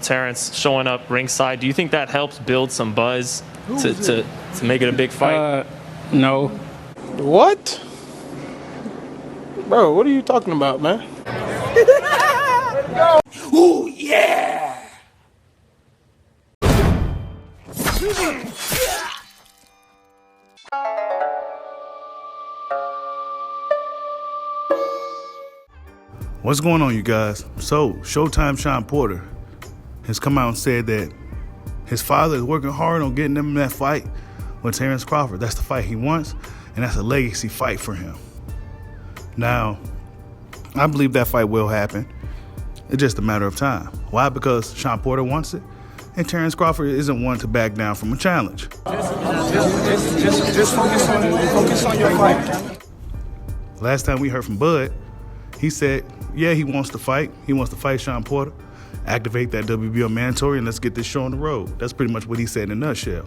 Terence showing up ringside. Do you think that helps build some buzz to make it a big fight? No. What? Bro, what are you talking about, man? Ooh, yeah! What's going on, you guys? So, Showtime Shawn Porter has come out and said that his father is working hard on getting him in that fight with Terence Crawford. That's the fight he wants, and that's a legacy fight for him. Now, I believe that fight will happen. It's just a matter of time. Why? Because Shawn Porter wants it, and Terence Crawford isn't one to back down from a challenge. Just focus on your fight. Last time we heard from Bud, he said, yeah, he wants to fight. He wants to fight Shawn Porter, activate that WBO mandatory, and let's get this show on the road. That's pretty much what he said in a nutshell.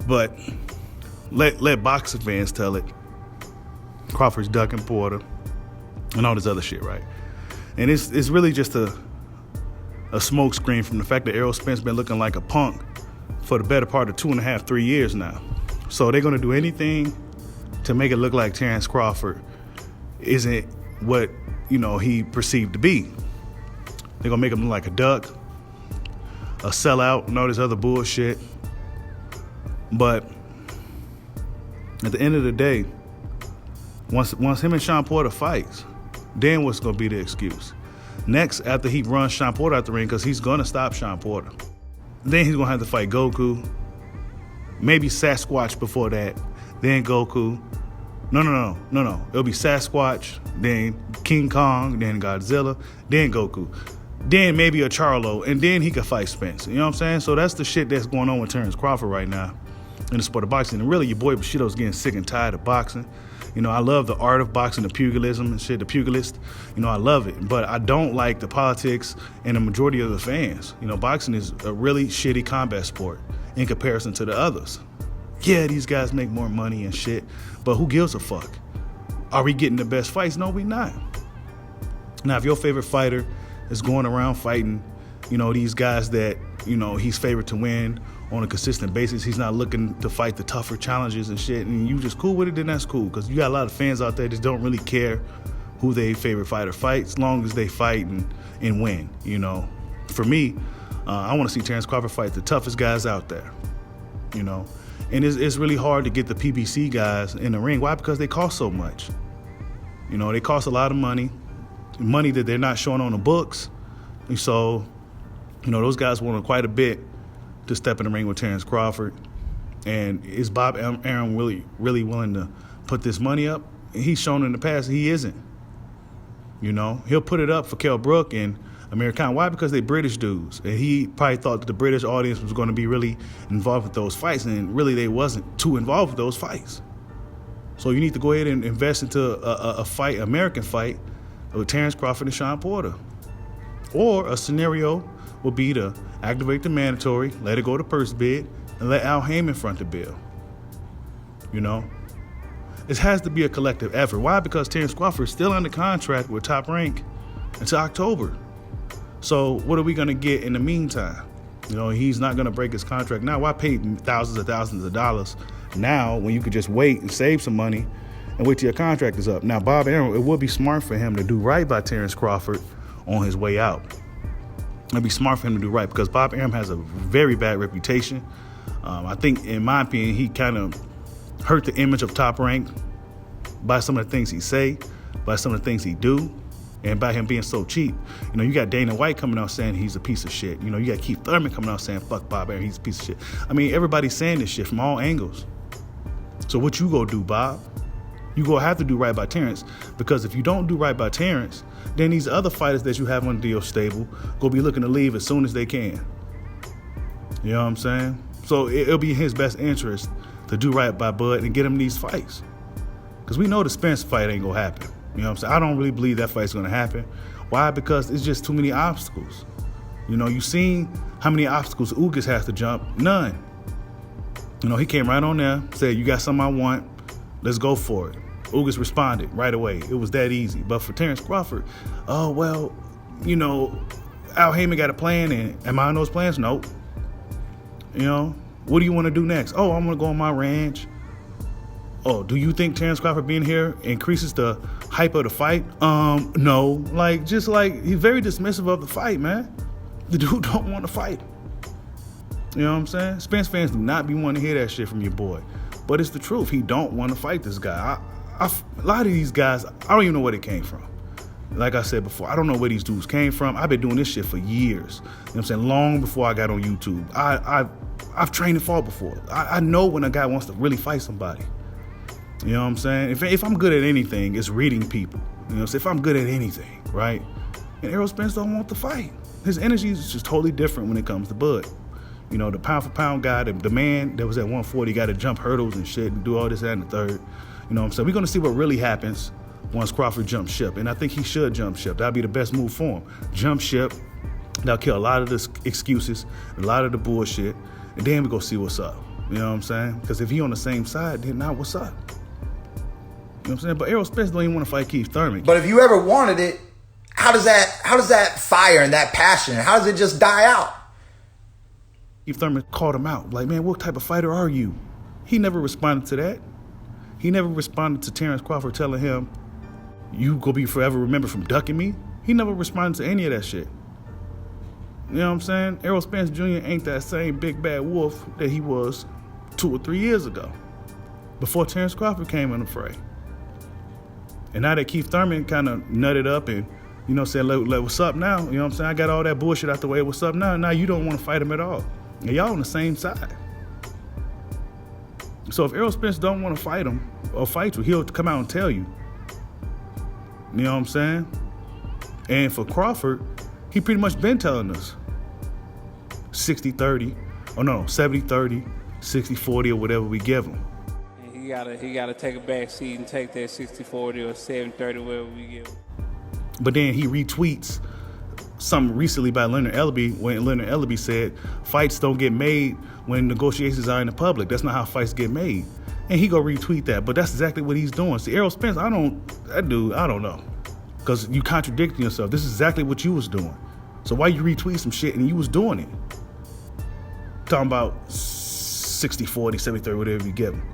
But let boxing fans tell it. Crawford's ducking Porter and all this other shit, right? And it's really just a smoke screen from the fact that Errol Spence been looking like a punk for the better part of 2.5, 3 years now. So they're gonna do anything to make it look like Terence Crawford isn't what, he perceived to be. They're gonna make him look like a duck, a sellout, and all this other bullshit. But at the end of the day, once him and Shawn Porter fights, then what's gonna be the excuse? Next, after he runs Shawn Porter out the ring, because he's gonna stop Shawn Porter, then he's gonna have to fight Goku, maybe Sasquatch before that, then Goku. No. It'll be Sasquatch, then King Kong, then Godzilla, then Goku, then maybe a Charlo, and then he could fight Spence. You know what I'm saying? So that's the shit that's going on with Terence Crawford right now in the sport of boxing. And really, your boy Bushido's getting sick and tired of boxing. I love the art of boxing, the pugilism and shit, the pugilist. I love it. But I don't like the politics and the majority of the fans. Boxing is a really shitty combat sport in comparison to the others. Yeah, these guys make more money and shit, but who gives a fuck? Are we getting the best fights? No, we not. Now, if your favorite fighter is going around fighting, these guys that, he's favored to win on a consistent basis, he's not looking to fight the tougher challenges and shit, and you just cool with it, then that's cool, because you got a lot of fans out there that don't really care who their favorite fighter fights, as long as they fight and win, For me, I want to see Terence Crawford fight the toughest guys out there, And it's really hard to get the PBC guys in the ring. Why? Because they cost so much. They cost a lot of money that they're not showing on the books. And so, those guys wanted quite a bit to step in the ring with Terence Crawford. And is Bob Arum really willing to put this money up? He's shown in the past he isn't. He'll put it up for Kell Brook and Amir Khan. Why? Because they British dudes. And he probably thought that the British audience was going to be really involved with those fights, and really they wasn't too involved with those fights. So you need to go ahead and invest into a fight, American fight, with Terence Crawford and Shawn Porter. Or a scenario would be to activate the mandatory, let it go to purse bid, and let Al Heyman front the bill. It has to be a collective effort. Why? Because Terence Crawford is still under contract with Top Rank until October. So what are we going to get in the meantime? He's not going to break his contract now. Why pay thousands of dollars now when you could just wait and save some money and wait till your contract is up? Now, Bob Arum, it would be smart for him to do right by Terence Crawford on his way out. It'd be smart for him to do right because Bob Arum has a very bad reputation. I think, in my opinion, he kind of hurt the image of Top Rank by some of the things he say, by some of the things he do, and by him being so cheap. You got Dana White coming out saying he's a piece of shit. You got Keith Thurman coming out saying, fuck Bob Arum, he's a piece of shit. Everybody's saying this shit from all angles. So what you gonna do, Bob? You gonna have to do right by Terence, because if you don't do right by Terence, then these other fighters that you have under your stable gonna be looking to leave as soon as they can. You know what I'm saying? So it'll be in his best interest to do right by Bud and get him these fights. Because we know the Spence fight ain't gonna happen. You know what I'm saying? I don't really believe that fight's gonna happen. Why? Because it's just too many obstacles. You've seen how many obstacles Ugas has to jump. None. He came right on there, said, you got something I want, let's go for it. Ugas responded right away. It was that easy. But for Terence Crawford, Al Heyman got a plan, and am I on those plans? Nope. You know, what do you want to do next? Oh, I'm going to go on my ranch. Oh, do you think Terence Crawford being here increases the hype of the fight? No. Like, just like, he's very dismissive of the fight, man. The dude don't want to fight. You know what I'm saying? Spence fans do not be wanting to hear that shit from your boy. But it's the truth. He don't want to fight this guy. A lot of these guys, I don't even know where they came from. Like I said before, I don't know where these dudes came from. I've been doing this shit for years. You know what I'm saying? Long before I got on YouTube. I've trained and fought before. I know when a guy wants to really fight somebody. You know what I'm saying? If I'm good at anything, it's reading people. You know, so if I'm good at anything, right? And Errol Spence don't want to fight. His energy is just totally different when it comes to Bud. You know, the pound for pound guy, the man that was at 140, got to jump hurdles and shit and do all this, that, and the third. You know what I'm saying? We're going to see what really happens once Crawford jumps ship. And I think he should jump ship. That'd be the best move for him. Jump ship. That'll kill a lot of the excuses, a lot of the bullshit. And then we go see what's up. You know what I'm saying? Because if he on the same side, then now what's up? You know what I'm saying? But Errol Spence don't even want to fight Keith Thurman. But if you ever wanted it, how does that fire and that passion, how does it just die out? Keith Thurman called him out. Like, man, what type of fighter are you? He never responded to that. He never responded to Terence Crawford telling him, you gonna be forever remembered from ducking me. He never responded to any of that shit. You know what I'm saying? Errol Spence Jr. ain't that same big bad wolf that he was 2 or 3 years ago, before Terence Crawford came in the fray. And now that Keith Thurman kind of nutted up and, you know, said, like, what's up now? You know what I'm saying? I got all that bullshit out the way. What's up now? Now you don't want to fight him at all. And y'all on the same side. So if Errol Spence don't want to fight him or fight you, he'll come out and tell you. You know what I'm saying? And for Crawford, he pretty much been telling us 60-30, or no, 70-30, 60-40, or whatever we give him. He gotta take a back seat and take that 60-40 or 70-30, whatever we give him. But then he retweets something recently by Leonard Ellaby, when Leonard Ellaby said fights don't get made when negotiations are in the public. That's not how fights get made. And he go retweet that, but that's exactly what he's doing. See, Errol Spence, I don't know. Because you contradicting yourself. This is exactly what you was doing. So why you retweet some shit and you was doing it? Talking about 60-40, 70-30, whatever you give him.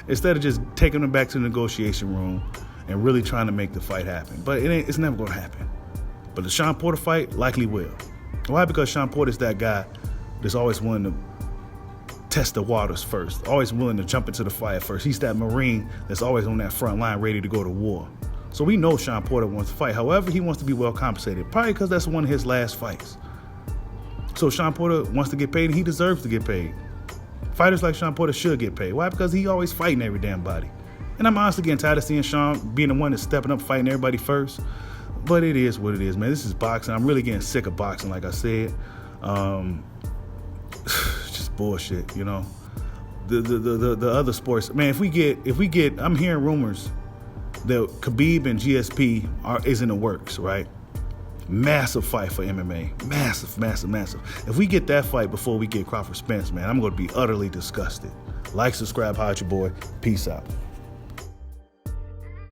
Instead of just taking them back to the negotiation room and really trying to make the fight happen. But it's never going to happen. But the Shawn Porter fight likely will. Why? Because Shawn Porter's that guy that's always willing to test the waters first, always willing to jump into the fire first. He's that Marine that's always on that front line ready to go to war. So we know Shawn Porter wants to fight. However, he wants to be well compensated, probably because that's one of his last fights. So Shawn Porter wants to get paid, and he deserves to get paid. Fighters like Shawn Porter should get paid. Why? Because he always fighting every damn body. And I'm honestly getting tired of seeing Shawn being the one that's stepping up, fighting everybody first. But it is what it is, man. This is boxing. I'm really getting sick of boxing, like I said. Just bullshit, you know. The other sports, man. If we get, I'm hearing rumors that Khabib and GSP is in the works, right? Massive fight for MMA. Massive. If we get that fight before we get Crawford Spence, man, I'm going to be utterly disgusted. Like, subscribe, holla at your boy. Peace out.